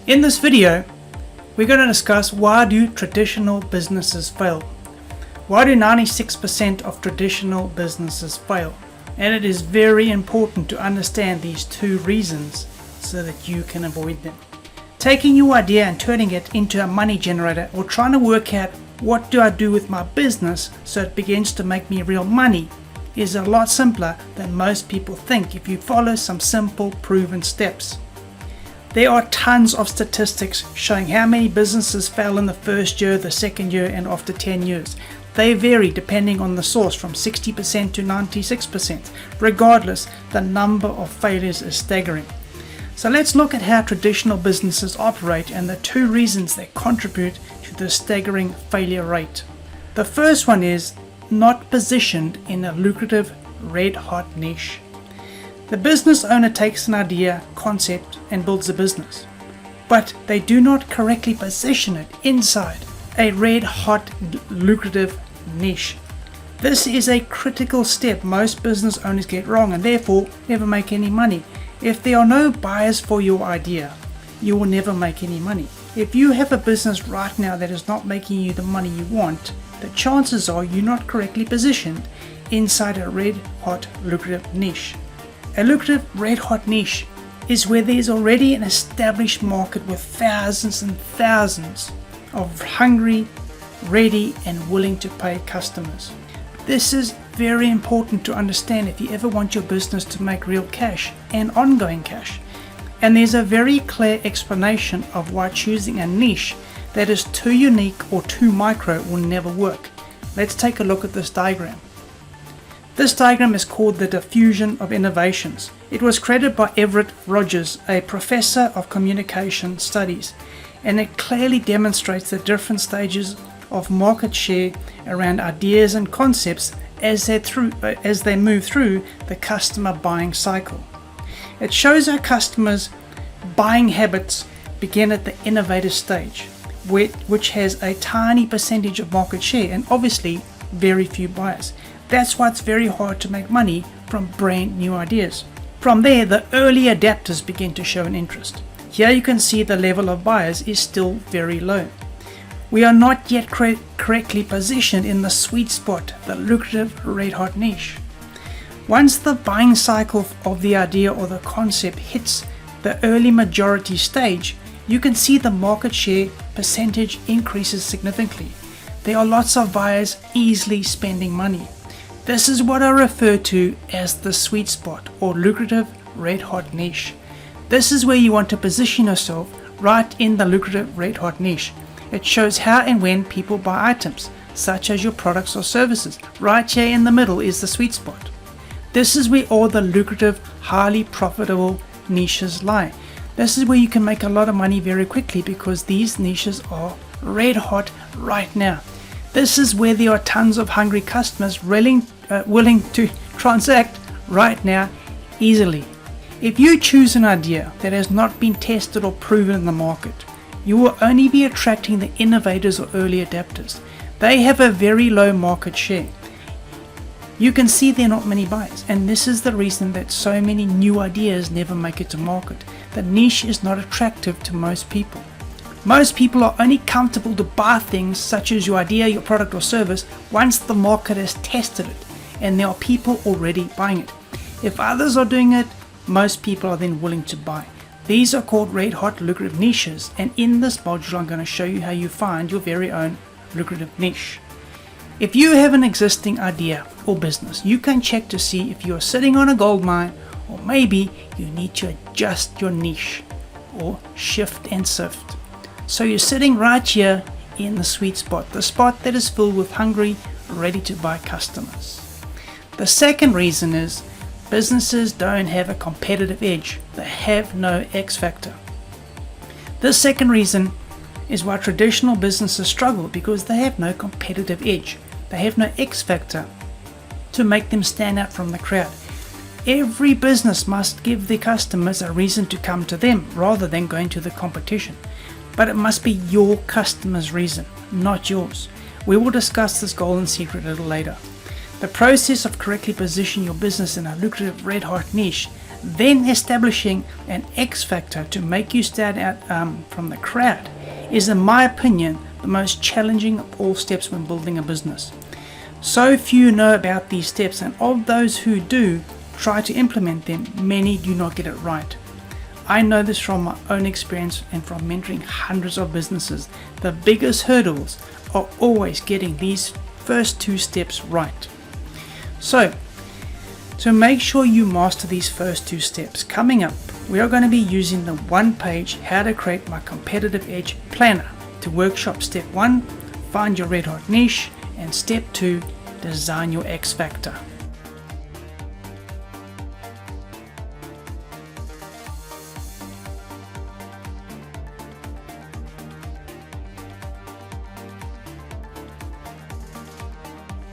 In this video, we're going to discuss why do traditional businesses fail. Why do 96% of traditional businesses fail? And it is very important to understand these two reasons so that you can avoid them. Taking your idea and turning it into a money generator, or trying to work out what do I do with my business so it begins to make me real money, is a lot simpler than most people think if you follow some simple proven steps. There are tons of statistics showing how many businesses fail in the first year, the second year, and after 10 years. They vary depending on the source, from 60% to 96%. Regardless, the number of failures is staggering. So let's look at how traditional businesses operate and the two reasons that contribute to the staggering failure rate. The first one is not positioned in a lucrative red-hot niche. The business owner takes an idea, concept, and builds a business, but they do not correctly position it inside a red-hot lucrative niche. This is a critical step most business owners get wrong and therefore never make any money. If there are no buyers for your idea, you will never make any money. If you have a business right now that is not making you the money you want, the chances are you're not correctly positioned inside a red-hot lucrative niche. A lucrative red-hot niche is where there's already an established market with thousands and thousands of hungry, ready, and willing to pay customers. This is very important to understand if you ever want your business to make real cash and ongoing cash. And there's a very clear explanation of why choosing a niche that is too unique or too micro will never work. Let's take a look at this diagram. This diagram is called the Diffusion of Innovations. It was created by Everett Rogers, a professor of communication studies, and it clearly demonstrates the different stages of market share around ideas and concepts as they move through the customer buying cycle. It shows our customers' buying habits begin at the innovative stage, which has a tiny percentage of market share and obviously very few buyers. That's why it's very hard to make money from brand new ideas. From there, the early adapters begin to show an interest. Here you can see the level of buyers is still very low. We are not yet correctly positioned in the sweet spot, the lucrative red-hot niche. Once the buying cycle of the idea or the concept hits the early majority stage, you can see the market share percentage increases significantly. There are lots of buyers easily spending money. This is what I refer to as the sweet spot or lucrative red-hot niche. This is where you want to position yourself, right in the lucrative red-hot niche. It shows how and when people buy items, such as your products or services. Right here in the middle is the sweet spot. This is where all the lucrative, highly profitable niches lie. This is where you can make a lot of money very quickly because these niches are red hot right now. This is where there are tons of hungry customers willing to transact right now easily. If you choose an idea that has not been tested or proven in the market, you will only be attracting the innovators or early adapters. They have a very low market share. You can see there are not many buyers, and this is the reason that so many new ideas never make it to market. The niche is not attractive to most people. Most people are only comfortable to buy things such as your idea, your product or service once the market has tested it and there are people already buying it. If others are doing it, most people are then willing to buy. These are called red hot lucrative niches, and in this module I'm going to show you how you find your very own lucrative niche. If you have an existing idea or business, you can check to see if you are sitting on a gold mine, or maybe you need to adjust your niche or shift and sift. So you're sitting right here in the sweet spot, the spot that is filled with hungry, ready to buy customers. The second reason is businesses don't have a competitive edge. They have no X factor. This second reason is why traditional businesses struggle, because they have no competitive edge. They have no X factor to make them stand out from the crowd. Every business must give their customers a reason to come to them rather than going to the competition. But it must be your customer's reason, not yours. We will discuss this golden secret a little later. The process of correctly positioning your business in a lucrative red-hot niche Then establishing an X factor to make you stand out from the crowd is, in my opinion, the most challenging of all steps when building a business. So few know about these steps, and of those who do try to implement them, many do not get it right. I know this from my own experience and from mentoring hundreds of businesses. The biggest hurdles are always getting these first two steps right. So to make sure you master these first two steps, coming up, we are going to be using the one-page How to Create My Competitive Edge planner to workshop step 1, find your red hot niche, and step 2, design your X factor.